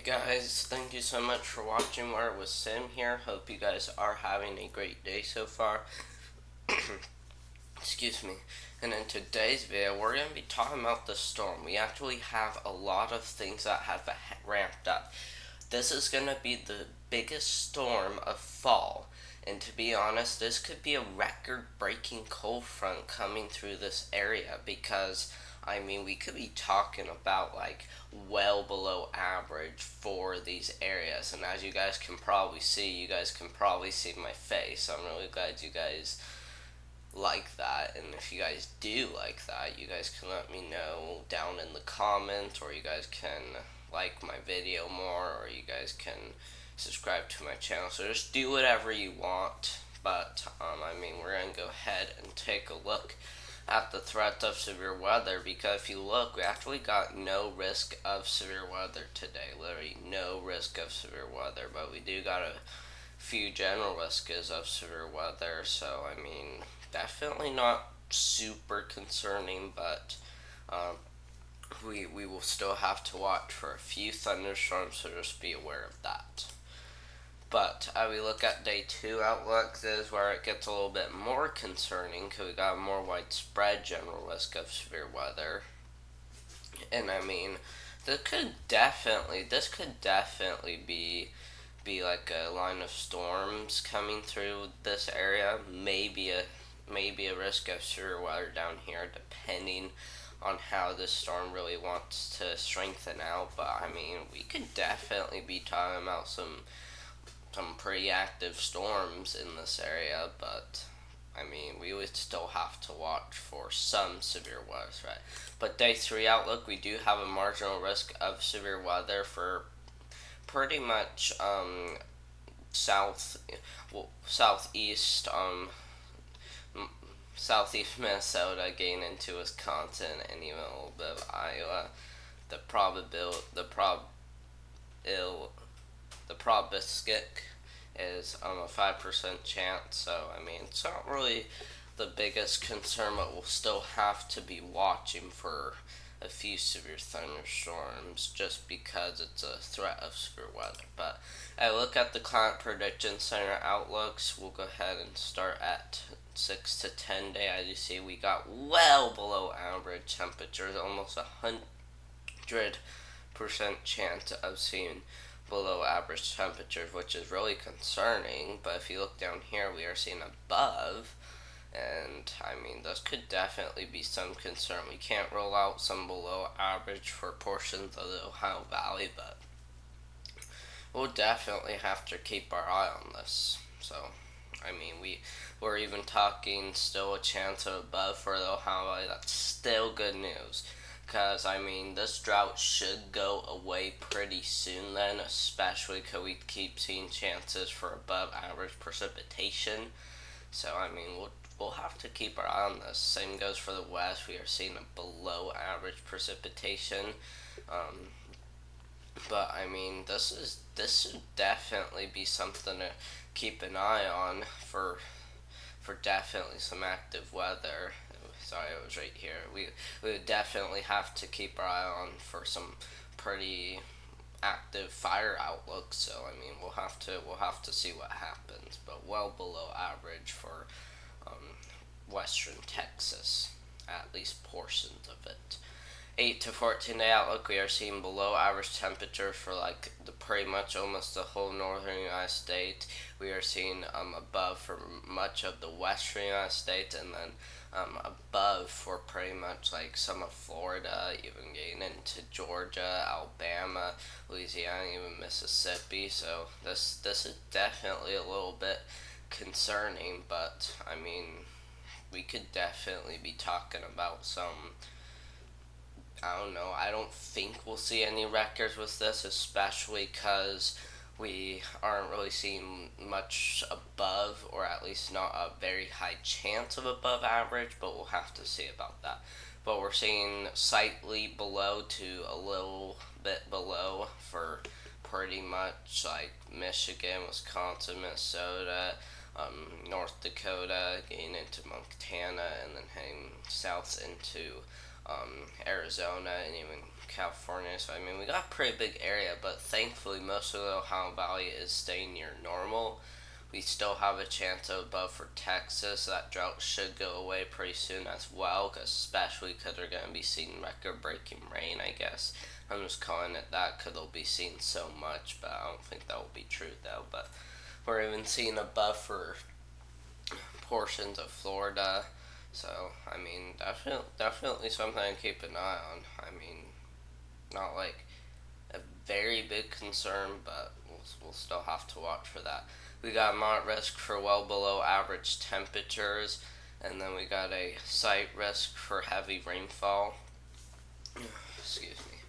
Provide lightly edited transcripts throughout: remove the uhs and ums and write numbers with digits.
Hey guys, thank you so much for watching Where It Was Sim here. Hope you guys are having a great day so far. Excuse me. And in today's video, we're going to be talking about the storm. We actually have a lot of things that have ramped up. This is going to be the biggest storm of fall. And to be honest, this could be a record-breaking cold front coming through this area because we could be talking about like well below average for these areas. And as you guys can probably see, my face. I'm really glad you guys like that. And if you guys do like that, you guys can let me know down in the comments, or you guys can like my video more, or you guys can subscribe to my channel. So just do whatever you want. But we're gonna go ahead and take a look at the threat of severe weather, because if you look, we actually got no risk of severe weather today. Literally no risk of severe weather, but we do got a few general risks of severe weather. So definitely not super concerning, but we will still have to watch for a few thunderstorms, so just be aware of that. But we look at day 2 outlook, this is where it gets a little bit more concerning, because we got a more widespread general risk of severe weather. And this could definitely be like a line of storms coming through this area. Maybe a risk of severe weather down here, depending on how this storm really wants to strengthen out. But we could definitely be talking about some pretty active storms in this area. But we would still have to watch for some severe weather threat. But day 3 outlook, we do have a marginal risk of severe weather for pretty much southeast southeast Minnesota, getting into Wisconsin, and even a little bit of Iowa. The probabilistic is a 5% chance. So it's not really the biggest concern, but we'll still have to be watching for a few severe thunderstorms, just because it's a threat of severe weather. But I look at the Climate Prediction Center outlooks. We'll go ahead and start at 6 to 10 day. As you see, we got well below average temperatures, almost 100% chance of seeing below average temperatures, which is really concerning. But if you look down here, we are seeing above, and this could definitely be some concern. We can't rule out some below average for portions of the Ohio Valley, but we'll definitely have to keep our eye on this. So we're even talking still a chance of above for the Ohio Valley. That's still good news, because this drought should go away pretty soon then, especially because we keep seeing chances for above average precipitation. So we'll have to keep our eye on this. Same goes for the West. We are seeing a below average precipitation. But this should definitely be something to keep an eye on for definitely some active weather. Sorry, it was right here. We would definitely have to keep our eye on for some pretty active fire outlook. So we'll have to see what happens. But well below average for western Texas, at least portions of it. 8 to 14 day outlook, we are seeing below average temperature for like the pretty much almost the whole northern United States. We are seeing above for much of the western United States, and then above for pretty much like some of Florida, even getting into Georgia, Alabama, Louisiana, even Mississippi. So this is definitely a little bit concerning, but we could definitely be talking about some, I don't know, I don't think we'll see any records with this, especially because we aren't really seeing much above, or at least not a very high chance of above average, but we'll have to see about that. But we're seeing slightly below to a little bit below for pretty much like Michigan, Wisconsin, Minnesota, North Dakota, getting into Montana, and then heading south into Arizona, and even California. So I mean, we got a pretty big area, but thankfully most of the Ohio Valley is staying near normal. We still have a chance above for Texas. That drought should go away pretty soon as well, especially because they're going to be seeing record-breaking rain, I guess. I'm just calling it that because they'll be seeing so much, but I don't think that will be true, though. But we're even seeing above for portions of Florida. So, I mean, definitely something to keep an eye on. I mean, not like a very big concern, but we'll still have to watch for that. We got moderate risk for well below average temperatures, and then we got a slight risk for heavy rainfall. Excuse me.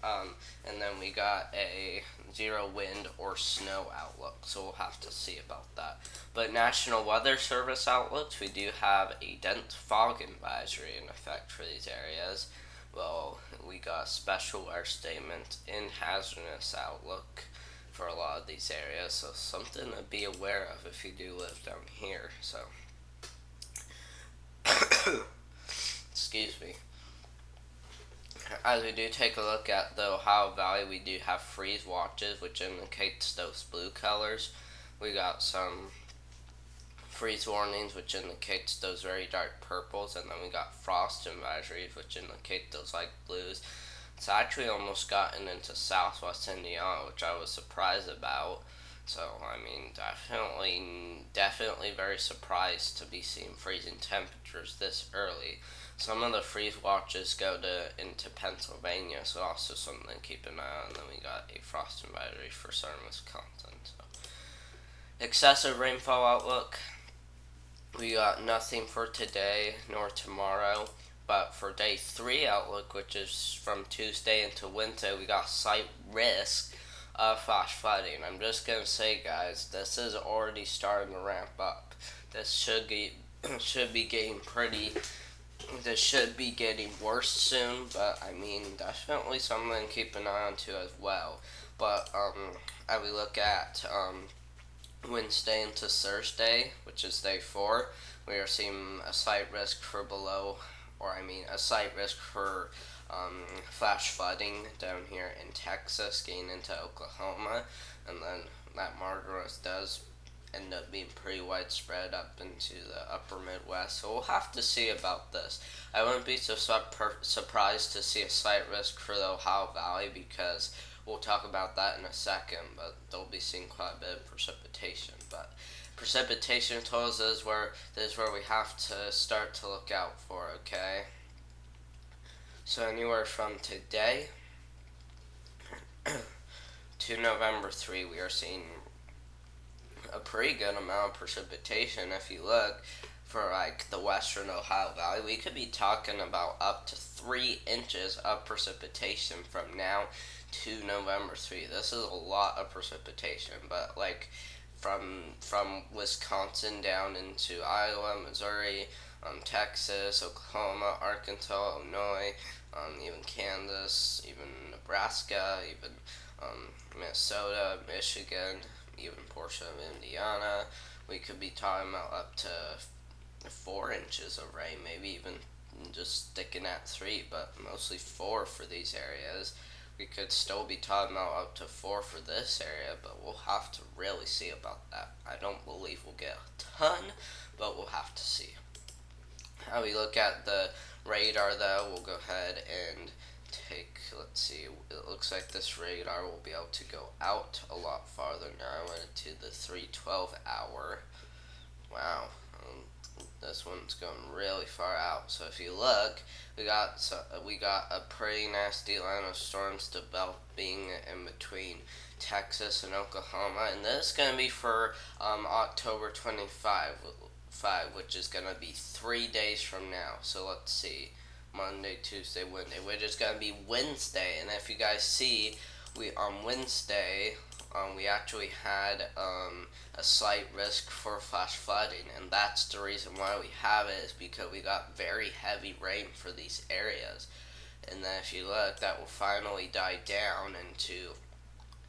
And then we got a zero wind or snow outlook, so we'll have to see about that. But National Weather Service outlooks, we do have a dense fog advisory in effect for these areas. Well, we got special weather statement in hazardous outlook for a lot of these areas, so something to be aware of if you do live down here. So, excuse me. As we do take a look at the Ohio Valley, we do have freeze watches, which indicates those blue colors. We got some freeze warnings, which indicates those very dark purples, and then we got frost advisories, which indicate those light blues. It's actually almost gotten into southwest Indiana, which I was surprised about. So, I mean, definitely very surprised to be seeing freezing temperatures this early. Some of the freeze watches go into Pennsylvania, so also something to keep an eye on. And then we got a frost advisory for southern Wisconsin. So, excessive rainfall outlook. We got nothing for today nor tomorrow. But for day 3 outlook, which is from Tuesday into Wednesday, we got slight risk of flash flooding. I'm just going to say, guys, this is already starting to ramp up. This should be getting worse soon, but I mean, definitely something to keep an eye on too as well. But as we look at Wednesday into Thursday, which is day 4, we are seeing a slight risk for a slight risk for flash flooding down here in Texas, getting into Oklahoma, and then that margin does end up being pretty widespread up into the upper Midwest. So we'll have to see about this. I wouldn't be so surprised to see a slight risk for the Ohio Valley because we'll talk about that in a second, but they'll be seeing quite a bit of precipitation. But precipitation totals is where we have to start to look out for, okay? So anywhere from today to November 3, we are seeing a pretty good amount of precipitation. If you look for like the western Ohio Valley, we could be talking about up to 3 inches of precipitation from now to November 3. This is a lot of precipitation, but like from Wisconsin down into Iowa, Missouri, Texas, Oklahoma, Arkansas, Illinois, even Kansas, even Nebraska, even Minnesota, Michigan, even portion of Indiana. We could be talking about up to 4 inches of rain, maybe even just sticking at 3, but mostly 4 for these areas. We could still be talking about up to 4 for this area, but we'll have to really see about that. I don't believe we'll get a ton, but we'll have to see. How we look at the radar, though, we'll go ahead and let's see, it looks like this radar will be able to go out a lot farther now. I went into the 312 hour. Wow, this one's going really far out. So if you look, we got a pretty nasty line of storms developing in between Texas and Oklahoma, and this is going to be for October 25, which is going to be 3 days from now. So let's see. Monday, Tuesday, Wednesday, which is going to be Wednesday. And if you guys see, we on Wednesday, we actually had a slight risk for flash flooding, and that's the reason why we have it, is because we got very heavy rain for these areas. And then if you look, that will finally die down into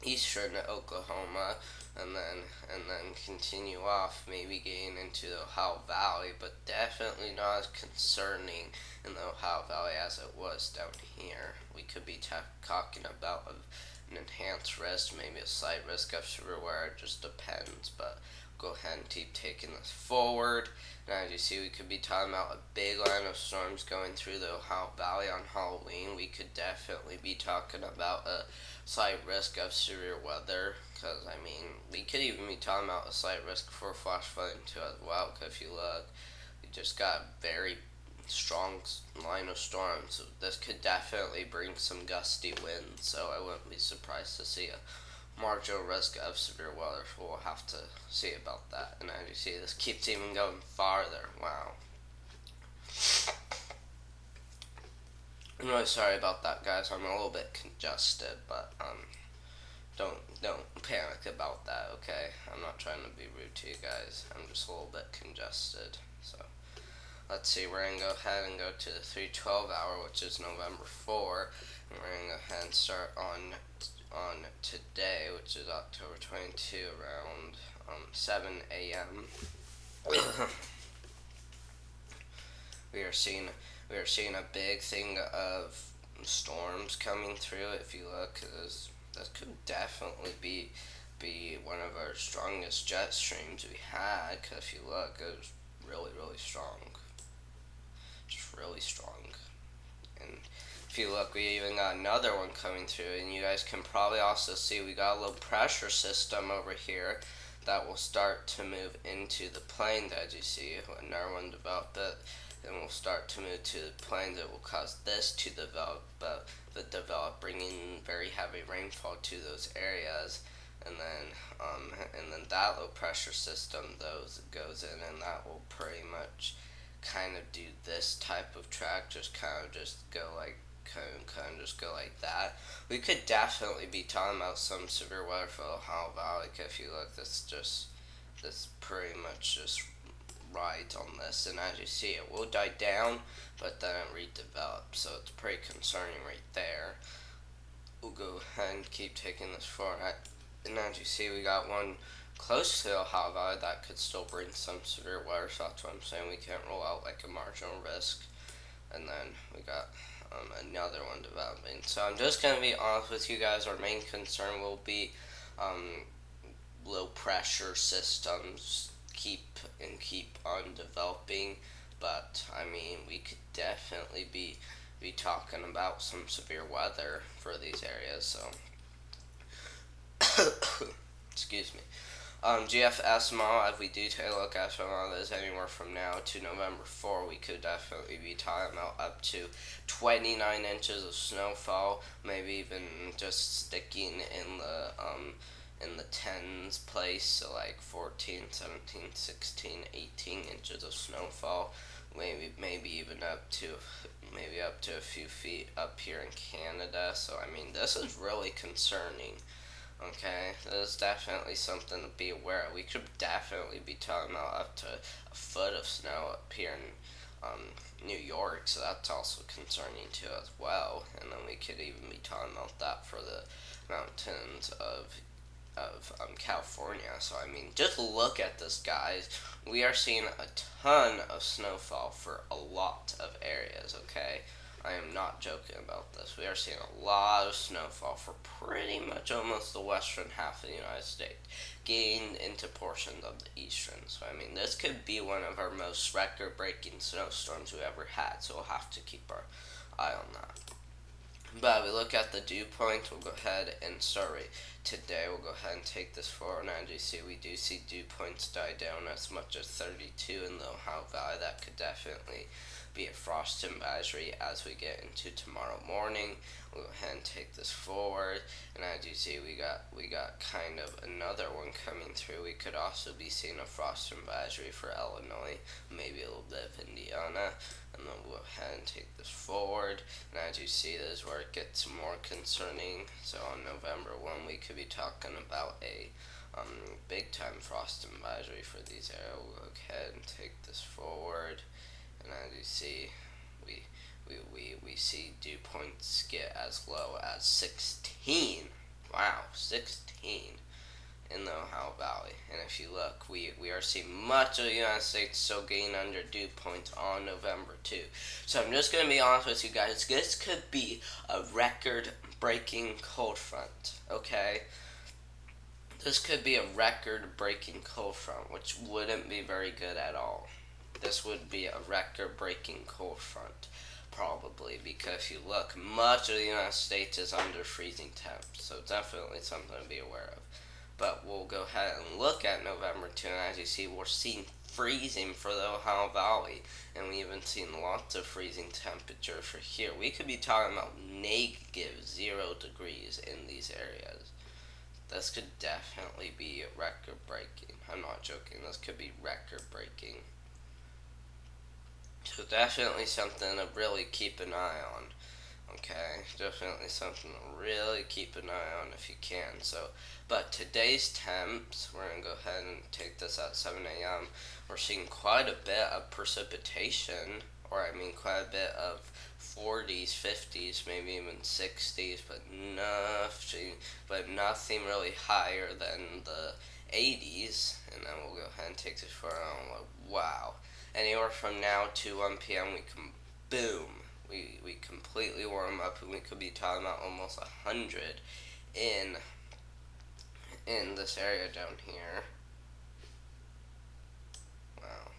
eastern Oklahoma, and then continue off, maybe getting into the Ohio Valley, but definitely not as concerning in the Ohio Valley as it was down here. We could be talking about an enhanced risk, maybe a slight risk of severe. It just depends, but go ahead and keep taking this forward. Now, as you see, we could be talking about a big line of storms going through the Ohio Valley on Halloween. We could definitely be talking about a slight risk of severe weather. Because, I mean, we could even be talking about a slight risk for flash flooding too as well. Because if you look, we just got a very strong line of storms. So this could definitely bring some gusty winds. So I wouldn't be surprised to see a marginal risk of severe weather. So we'll have to see about that. And as you see, this keeps even going farther. Wow. I'm really sorry about that, guys. I'm a little bit congested, but don't panic about that, okay? I'm not trying to be rude to you guys. I'm just a little bit congested. So let's see. We're gonna go ahead and go to the 312 hour, which is November 4, and we're gonna go ahead and start on today, which is October 22, around 7 a.m. we are seeing we are seeing a big thing of storms coming through. If you look, this could definitely be one of our strongest jet streams we had. Cause if you look, it was really strong, just really strong. And if you look, we even got another one coming through, and you guys can probably also see we got a low pressure system over here that will start to move into the plains. As you see, another one developed it, then we'll start to move to the plains. It will cause this to develop, bringing very heavy rainfall to those areas. And then that low pressure system goes in, and that will pretty much kind of do this type of track, just kind of just go like kind of just go like that. We could definitely be talking about some severe weather for the Ohio Valley. If you look, this pretty much just rides on this, and as you see, it will die down, but then it redevelops, so it's pretty concerning right there. We'll go ahead and keep taking this forward, and as you see, we got one close to the Ohio Valley that could still bring some severe weather, so that's what I'm saying. We can't rule out like a marginal risk. And then we got another one developing. So I'm just going to be honest with you guys. Our main concern will be um, low pressure systems keep on developing. But I mean, we could definitely be talking about some severe weather for these areas. So excuse me. GFS model, if we do take a look at some of those anywhere from now to November 4, we could definitely be talking about up to 29 inches of snowfall, maybe even just sticking in the tens place, so like 14, 17, 16, 18 inches of snowfall, maybe even maybe up to a few feet up here in Canada. So I mean, this is really concerning. Okay, that is definitely something to be aware of. We could definitely be talking about up to a foot of snow up here in New York, so that's also concerning too as well. And then we could even be talking about that for the mountains of California. So I mean, just look at this, guys. We are seeing a ton of snowfall for a lot of areas. Okay, I am not joking about this. We are seeing a lot of snowfall for pretty much almost the western half of the United States, getting into portions of the eastern. So, I mean, this could be one of our most record breaking snowstorms we ever had, so we'll have to keep our eye on that. But we look at the dew point. We'll go ahead and start right today. We'll go ahead and take this forward. And as you see, we do see dew points die down as much as 32 in the Ohio Valley. That could definitely be a frost advisory as we get into tomorrow morning. We'll go ahead and take this forward, and as you see, we got kind of another one coming through. We could also be seeing a frost advisory for Illinois, maybe a little bit of Indiana, and then we'll go ahead and take this forward. And as you see, this is where it gets more concerning. So on November 1, we could be talking about a big time frost advisory for these areas. We'll go ahead and take this forward. And as you see, we see dew points get as low as 16. Wow, 16 in the Ohio Valley. And if you look, we are seeing much of the United States still getting under dew points on November 2. So I'm just going to be honest with you guys. This could be a record-breaking cold front, okay? This could be a record-breaking cold front, which wouldn't be very good at all. This would be a record-breaking cold front, probably, because if you look, much of the United States is under freezing temps, so definitely something to be aware of. But we'll go ahead and look at November 2, and as you see, we're seeing freezing for the Ohio Valley, and we even seen lots of freezing temperature for here. We could be talking about -0 degrees in these areas. This could definitely be record breaking. I'm not joking, this could be record breaking. So definitely something to really keep an eye on. Okay, definitely something to really keep an eye on if you can. So, but today's temps, we're gonna go ahead and take this at 7 a.m. We're seeing quite a bit of precipitation, or I mean, quite a bit of 40s, 50s, maybe even 60s, but nothing really higher than the 80s. And then we'll go ahead and take this for wow. Anywhere from now to 1 p.m. we can boom. We completely warm up, and we could be talking about almost 100 in this area down here. Wow.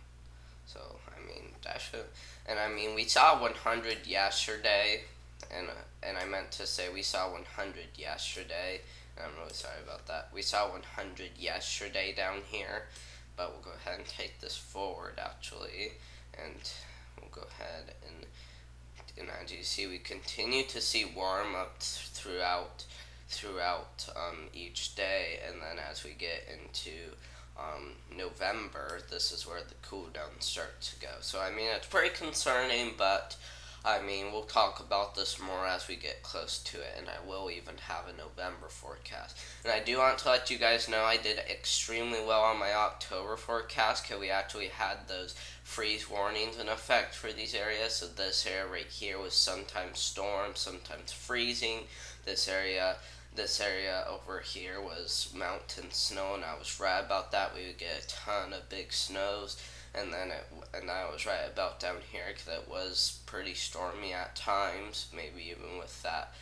So I mean definitely, and I mean we saw 100 yesterday, and I meant to say we saw 100 yesterday. And I'm really sorry about that. We saw 100 yesterday down here, but we'll go ahead and take this forward actually, and we'll go ahead and as you see, we continue to see warm up throughout each day, and then as we get into November, this is where the cool downs start to go. So I mean, it's pretty concerning, but I mean, we'll talk about this more as we get close to it, and I will even have a November forecast. And I do want to let you guys know I did extremely well on my October forecast, because we actually had those freeze warnings in effect for these areas. So this area right here was sometimes storm, sometimes freezing. This area over here was mountain snow, and I was right about that. We would get a ton of big snows. And I was right about down here, because it was pretty stormy at times. Maybe even with that,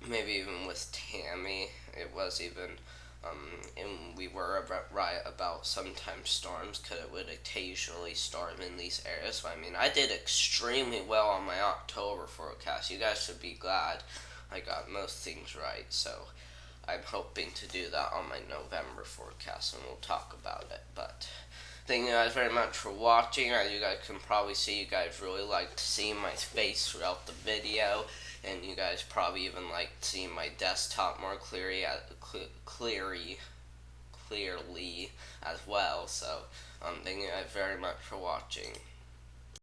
maybe even with Tammy, it was even, and we were right about sometimes storms, because it would occasionally storm in these areas. So I mean, I did extremely well on my October forecast. You guys should be glad I got most things right. So I'm hoping to do that on my November forecast, and we'll talk about it. But thank you guys very much for watching. As you guys can probably see, you guys really liked seeing my face throughout the video, and you guys probably even liked seeing my desktop more clearly as well. So thank you guys very much for watching.